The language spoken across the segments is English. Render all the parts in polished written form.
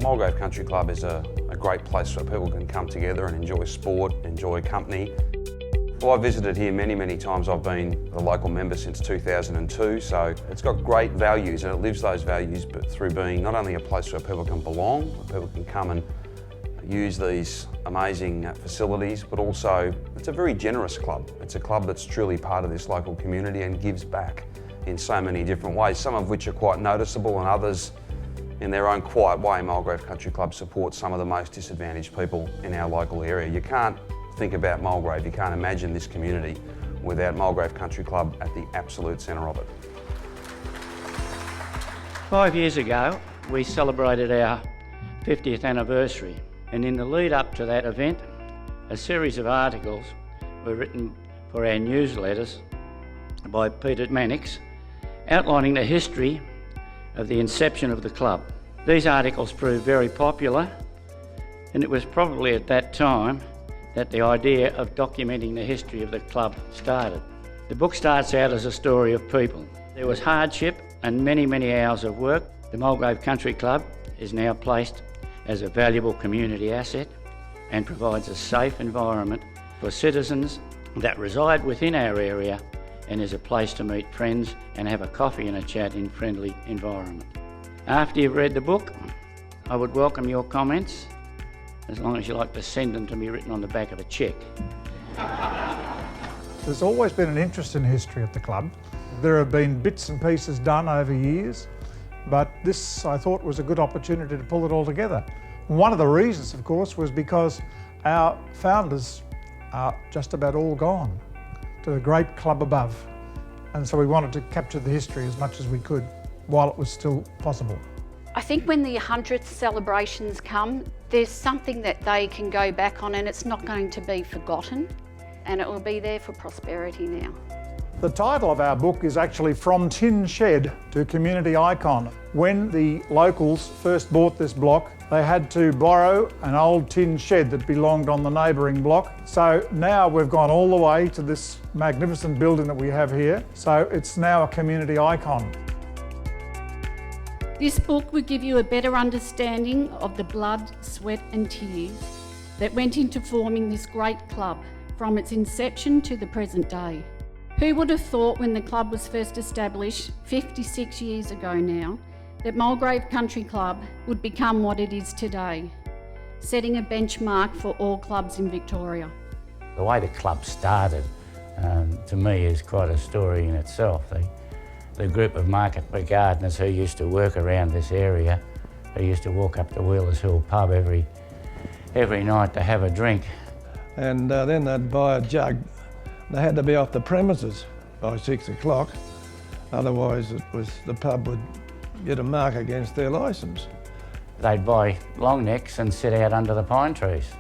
Mulgrave Country Club is a great place where people can come together and enjoy sport, enjoy company. Well, I've visited here many times. I've been a local member since 2002, so it's got great values and it lives those values, but through being not only a place where people can belong, where people can come and use these amazing facilities, but also it's a very generous club. It's a club that's truly part of this local community and gives back in so many different ways, some of which are quite noticeable and others in their own quiet way. Mulgrave Country Club supports some of the most disadvantaged people in our local area. You can't think about Mulgrave, you can't imagine this community without Mulgrave Country Club at the absolute centre of it. 5 years ago, we celebrated our 50th anniversary, and in the lead up to that event, a series of articles were written for our newsletters by Peter Mannix, outlining the history of the inception of the club. These articles proved very popular, and it was probably at that time that the idea of documenting the history of the club started. The book starts out as a story of people. There was hardship and many hours of work. The Mulgrave Country Club is now placed as a valuable community asset and provides a safe environment for citizens that reside within our area, and is a place to meet friends and have a coffee and a chat in friendly environment. After you've read the book, I would welcome your comments, as long as you like to send them to me written on the back of a cheque. There's always been an interest in history at the club. There have been bits and pieces done over years, but this, I thought, was a good opportunity to pull it all together. One of the reasons, of course, was because our founders are just about all gone to the great club above. And so we wanted to capture the history as much as we could while it was still possible. I think when the 100th celebrations come, there's something that they can go back on, and it's not going to be forgotten, and it will be there for prosperity now. The title of our book is actually From Tin Shed to Community Icon. When the locals first bought this block, they had to borrow an old tin shed that belonged on the neighbouring block. So now we've gone all the way to this magnificent building that we have here. So it's now a community icon. This book will give you a better understanding of the blood, sweat and tears that went into forming this great club from its inception to the present day. Who would have thought when the club was first established 56 years ago now, that Mulgrave Country Club would become what it is today, setting a benchmark for all clubs in Victoria. The way the club started, to me, is quite a story in itself. The group of market gardeners who used to work around this area, who used to walk up to Wheelers Hill pub every night to have a drink. And then they'd buy a jug. They had to be off the premises by 6 o'clock, otherwise the pub would get a mark against their licence. They'd buy long necks and sit out under the pine trees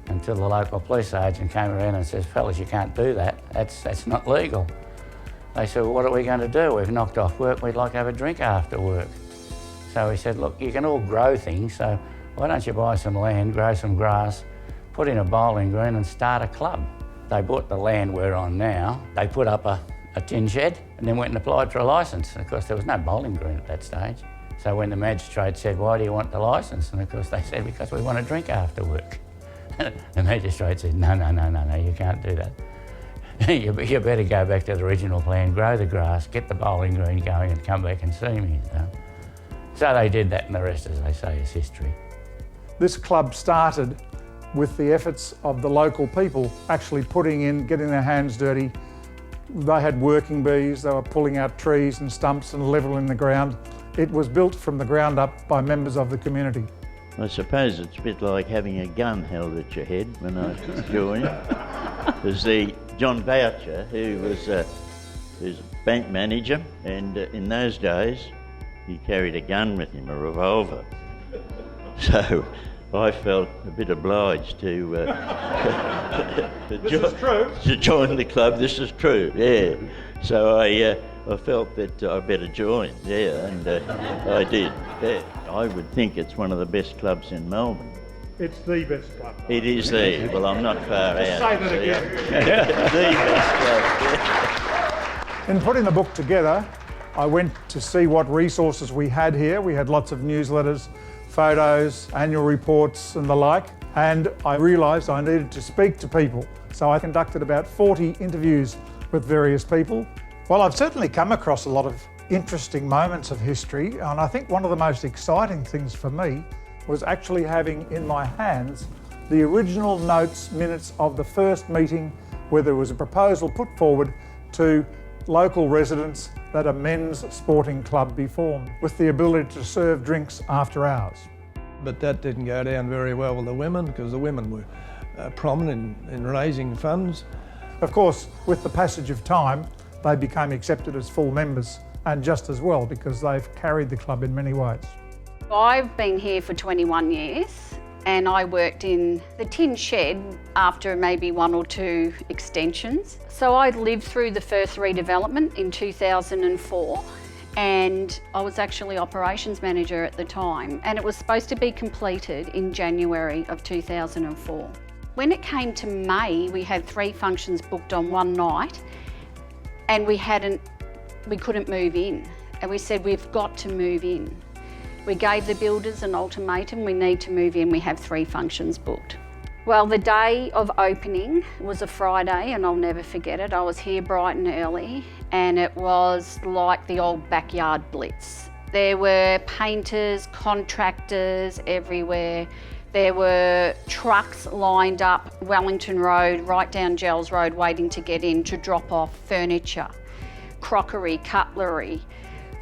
until the local police agent came around and says, fellas, you can't do that, that's not legal. They said, well, what are we going to do? We've knocked off work, we'd like to have a drink after work. So he said, look, you can all grow things, so why don't you buy some land, grow some grass, put in a bowling green and start a club. They bought the land we're on now. They put up a tin shed and then went and applied for a licence. And of course, there was no bowling green at that stage. So when the magistrate said, why do you want the licence? And of course, they said, because we want to drink after work. The magistrate said, no, you can't do that. You better go back to the original plan, grow the grass, get the bowling green going and come back and see me. So they did that, and the rest, as they say, is history. This club started with the efforts of the local people actually putting in, getting their hands dirty. They had working bees, they were pulling out trees and stumps and levelling the ground. It was built from the ground up by members of the community. I suppose it's a bit like having a gun held at your head when I joined. There's the John Boucher, who was who's a bank manager, and in those days he carried a gun with him, a revolver. So I felt a bit obliged to join the club. This is true, yeah. So I felt that I better join, yeah, and I did. Yeah. I would think it's one of the best clubs in Melbourne. It's the best club. It is the, well, I'm not far out. Say that again. The best club. In putting the book together, I went to see what resources we had here. We had lots of newsletters, photos, annual reports and the like, and I realised I needed to speak to people. So I conducted about 40 interviews with various people. Well, I've certainly come across a lot of interesting moments of history, and I think one of the most exciting things for me was actually having in my hands the original minutes of the first meeting where there was a proposal put forward to local residents that a men's sporting club be formed with the ability to serve drinks after hours. But that didn't go down very well with the women, because the women were prominent in raising funds. Of course, with the passage of time, they became accepted as full members, and just as well, because they've carried the club in many ways. I've been here for 21 years and I worked in the tin shed after maybe 1 or 2 extensions. So I lived through the first redevelopment in 2004 and I was actually operations manager at the time, and it was supposed to be completed in January of 2004. When it came to May, we had 3 functions booked on one night and we couldn't move in. And we said, we've got to move in. We gave the builders an ultimatum, we need to move in, we have 3 functions booked. Well, the day of opening was a Friday and I'll never forget it. I was here bright and early and it was like the old backyard blitz. There were painters, contractors everywhere. There were trucks lined up Wellington Road, right down Gels Road, waiting to get in to drop off furniture, crockery, cutlery,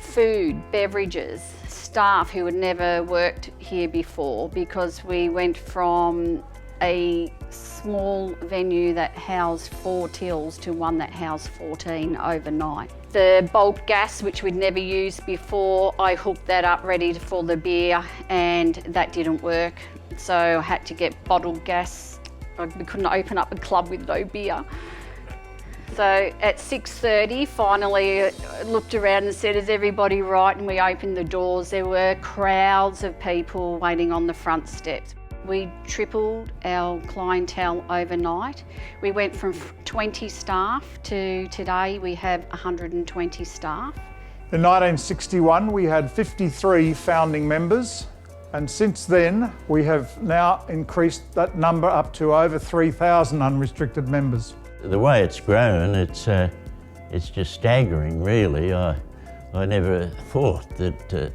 food, beverages, staff who had never worked here before, because we went from a small venue that housed 4 tills to one that housed 14 overnight. The bulk gas, which we'd never used before, I hooked that up ready for the beer and that didn't work. So I had to get bottled gas. We couldn't open up a club with no beer. So at 6:30, finally looked around and said, is everybody right? And we opened the doors. There were crowds of people waiting on the front steps. We tripled our clientele overnight. We went from 20 staff to today we have 120 staff. In 1961, we had 53 founding members, and since then we have now increased that number up to over 3,000 unrestricted members. The way it's grown, it's just staggering, really. I never thought that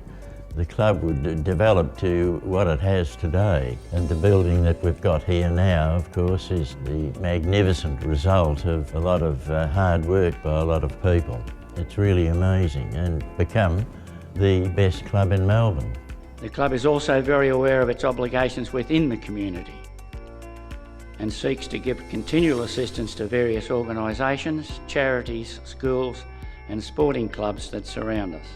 the club would develop to what it has today. And the building that we've got here now, of course, is the magnificent result of a lot of hard work by a lot of people. It's really amazing and become the best club in Melbourne. The club is also very aware of its obligations within the community and seeks to give continual assistance to various organisations, charities, schools and sporting clubs that surround us.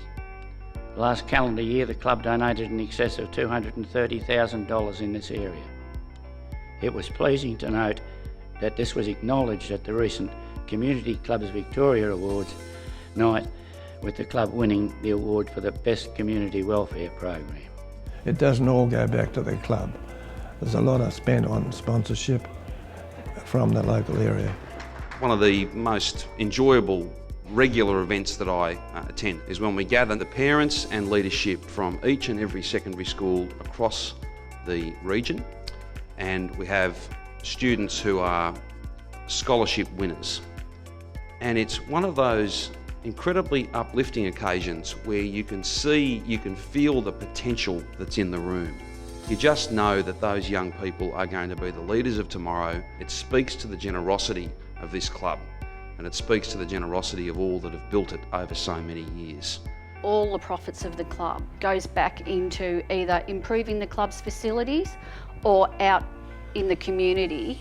Last calendar year, the club donated in excess of $230,000 in this area. It was pleasing to note that this was acknowledged at the recent Community Clubs Victoria Awards night, with the club winning the award for the Best Community Welfare Program. It doesn't all go back to the club. There's a lot spent on sponsorship from the local area. One of the most enjoyable regular events that I attend is when we gather the parents and leadership from each and every secondary school across the region, and we have students who are scholarship winners. And it's one of those incredibly uplifting occasions where you can feel the potential that's in the room. You just know that those young people are going to be the leaders of tomorrow. It speaks to the generosity of this club, and it speaks to the generosity of all that have built it over so many years. All the profits of the club goes back into either improving the club's facilities or out in the community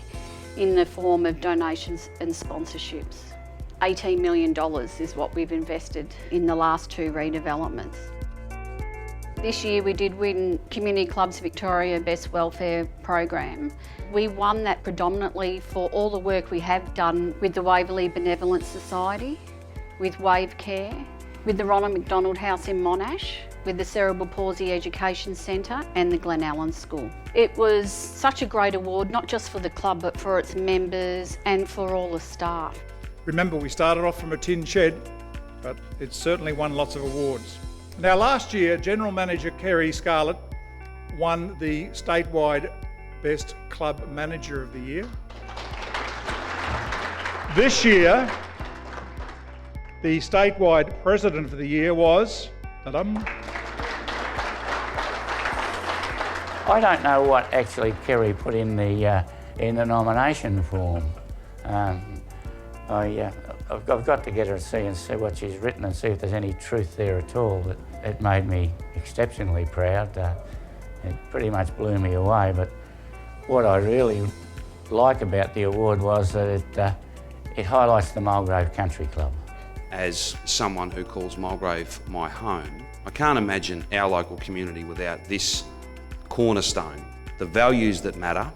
in the form of donations and sponsorships. $18 million is what we've invested in the last 2 redevelopments. This year we did win Community Clubs Victoria Best Welfare Program. We won that predominantly for all the work we have done with the Waverley Benevolent Society, with Wave Care, with the Ronald McDonald House in Monash, with the Cerebral Palsy Education Centre and the Glen Allen School. It was such a great award, not just for the club but for its members and for all the staff. Remember, we started off from a tin shed, but it's certainly won lots of awards. Now, last year, General Manager Kerry Scarlett won the statewide Best Club Manager of the Year. This year, the statewide President of the Year was... Ta-dum. I don't know what actually Kerry put in the nomination form. I've got to get her to see what she's written and see if there's any truth there at all. It made me exceptionally proud. It pretty much blew me away. But what I really like about the award was that it highlights the Mulgrave Country Club. As someone who calls Mulgrave my home, I can't imagine our local community without this cornerstone. The values that matter,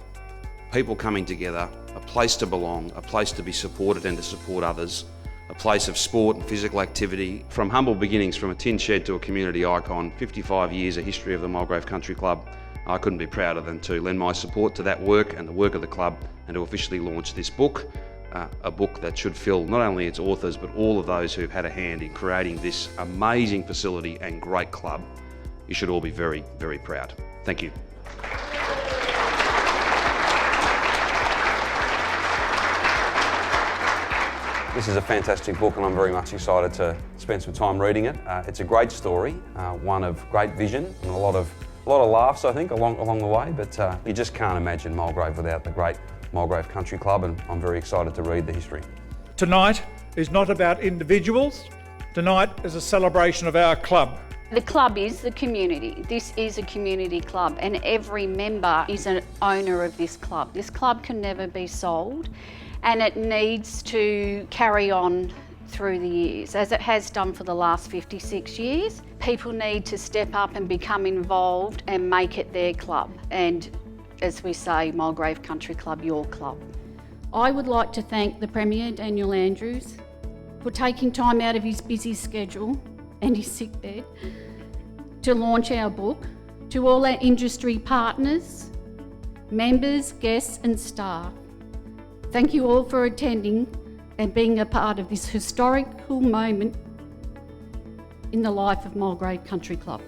people coming together, a place to belong, a place to be supported and to support others, a place of sport and physical activity. From humble beginnings, from a tin shed to a community icon, 55 years, a history of the Mulgrave Country Club. I couldn't be prouder than to lend my support to that work and the work of the club and to officially launch this book. A book that should fill not only its authors but all of those who've had a hand in creating this amazing facility and great club. You should all be very, very proud. Thank you. This is a fantastic book and I'm very much excited to spend some time reading it. It's a great story, one of great vision and a lot of laughs, I think, along the way, but you just can't imagine Mulgrave without the great Mulgrave Country Club, and I'm very excited to read the history. Tonight is not about individuals. Tonight is a celebration of our club. The club is the community. This is a community club and every member is an owner of this club. This club can never be sold and it needs to carry on through the years, as it has done for the last 56 years. People need to step up and become involved and make it their club. And as we say, Mulgrave Country Club, your club. I would like to thank the Premier, Daniel Andrews, for taking time out of his busy schedule and his sick bed to launch our book, to all our industry partners, members, guests and staff. Thank you all for attending and being a part of this historical moment in the life of Mulgrave Country Club.